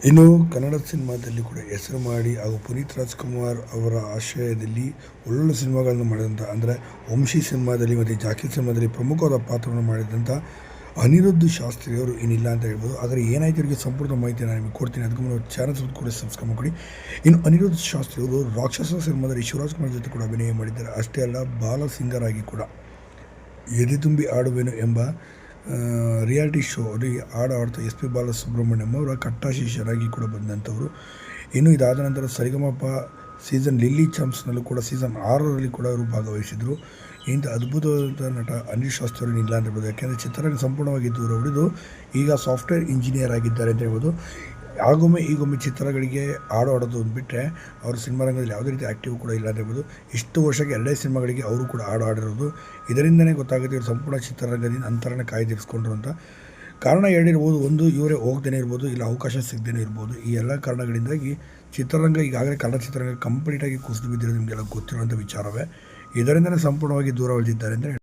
ಇನ್ನು ಕನ್ನಡ ಸಿನಿಮಾದಲ್ಲಿ ಕೂಡ ಹೆಸರು ಮಾಡಿ ಹಾಗೂ ಪುನೀತ್ ರಾಜ್ಕುಮಾರ್ ಅವರ ಆಶ್ರಯದಲ್ಲಿ ಒಳ್ಳೊಳ್ಳೆ ಸಿನಿಮಾಗಳನ್ನು ಮಾಡಿದಂಥ ಅಂದರೆ ವಂಶಿ ಸಿನಿಮಾದಲ್ಲಿ ಮತ್ತು ಜಾಕಿ ಸಿನಿಮಾದಲ್ಲಿ ಪ್ರಮುಖವಾದ ಪಾತ್ರವನ್ನು ಮಾಡಿದಂಥ ಅನಿರುದ್ಧ್ ಶಾಸ್ತ್ರಿಯವರು ಏನಿಲ್ಲ ಅಂತ ಹೇಳ್ಬೋದು. ಆದರೆ ಏನಾಯ್ತು ಇವರಿಗೆ ಸಂಪೂರ್ಣ ಮಾಹಿತಿ ನಾನು ನಿಮಗೆ ಕೊಡ್ತೀನಿ. ಅದಕ್ಕೂ ಮುನ್ನ ಚಾನಲ್ ಕೂಡ ಸಬ್ಸ್ಕ್ರೈಬ್ ಮಾಡಿ. ಇನ್ನು ಅನಿರುದ್ಧ್ ಶಾಸ್ತ್ರಿಯವರು ರಾಕ್ಷಸ ಸಿನಿಮಾದಲ್ಲಿ ಶಿವರಾಜ್ ಕುಮಾರ್ ಜೊತೆ ಕೂಡ ಅಭಿನಯ ಮಾಡಿದ್ದಾರೆ. ಅಷ್ಟೇ ಅಲ್ಲ, ಬಾಲ ಸಿಂಗರ್ ಆಗಿ ಕೂಡ ಎದೆ ತುಂಬಿ ಆಡುವೆನು ಎಂಬ ರಿಯಾಲಿಟಿ ಶೋ ಅಲ್ಲಿ ಆಡ್ತಾ ಎಸ್ ಪಿ ಬಾಲಸುಬ್ರಹ್ಮಣ್ಯಂ ಅವರ ಕಟ್ಟಾಶಿಷ್ಯರಾಗಿ ಕೂಡ ಬಂದಂಥವರು. ಇನ್ನು ಇದಾದ ನಂತರ ಸರಿಗಮಪ ಸೀಸನ್ ಲಿಲ್ಲಿ ಚಾಂಪ್ಸ್ನಲ್ಲೂ ಕೂಡ ಸೀಸನ್ 6ರಲ್ಲಿ ಕೂಡ ಅವರು ಭಾಗವಹಿಸಿದರು. ಇಂಥ ಅದ್ಭುತವಾದ ನಟ ಅನಿಲ್ ಶಾಸ್ತ್ರಿ ಅವರು ಇಲ್ಲ ಅಂತ ಹೇಳ್ಬೋದು. ಯಾಕೆಂದರೆ ಚಿತ್ರರಂಗ ಸಂಪೂರ್ಣವಾಗಿ ದೂರ ಉಳಿದು ಈಗ ಸಾಫ್ಟ್ವೇರ್ ಇಂಜಿನಿಯರ್ ಆಗಿದ್ದಾರೆ ಅಂತ ಹೇಳ್ಬೋದು. ಈಗೊಮ್ಮೆ ಚಿತ್ರಗಳಿಗೆ ಆಡೋದು ಬಿಟ್ಟರೆ ಅವರು ಸಿನಿಮಾ ರಂಗದಲ್ಲಿ ಯಾವುದೇ ರೀತಿ ಆ್ಯಕ್ಟಿವ್ ಕೂಡ ಇಲ್ಲ ಅಂತ ಹೇಳ್ಬೋದು. ಇಷ್ಟು ವರ್ಷಕ್ಕೆ 2 ಸಿನಿಮಾಗಳಿಗೆ ಅವರು ಕೂಡ ಆಡಿರೋದು. ಇದರಿಂದನೇ ಗೊತ್ತಾಗುತ್ತೆ ಇವರು ಸಂಪೂರ್ಣ ಚಿತ್ರರಂಗದಿಂದ ಅಂತರನ ಕಾಯ್ದಿರಿಸ್ಕೊಂಡ್ರು ಅಂತ. ಕಾರಣ 2 ಇರ್ಬೋದು. ಒಂದು, ಇವರೇ ಹೋಗ್ದೇ ಇರ್ಬೋದು, ಇಲ್ಲ ಅವಕಾಶ ಸಿಗದೇ ಇರ್ಬೋದು. ಈ ಎಲ್ಲ ಕಾರಣಗಳಿಂದಾಗಿ ಚಿತ್ರರಂಗ ಈಗಾಗಲೇ ಕನ್ನಡ ಚಿತ್ರರಂಗ ಕಂಪ್ಲೀಟಾಗಿ ಕುಸಿದು ಬಿದ್ದಿರೋದು ನಿಮಗೆಲ್ಲ ಗೊತ್ತಿರುವಂಥ ವಿಚಾರವೇ. ಇದರಿಂದಲೇ ಸಂಪೂರ್ಣವಾಗಿ ದೂರ ಉಳಿದಿದ್ದಾರೆ ಅಂದರೆ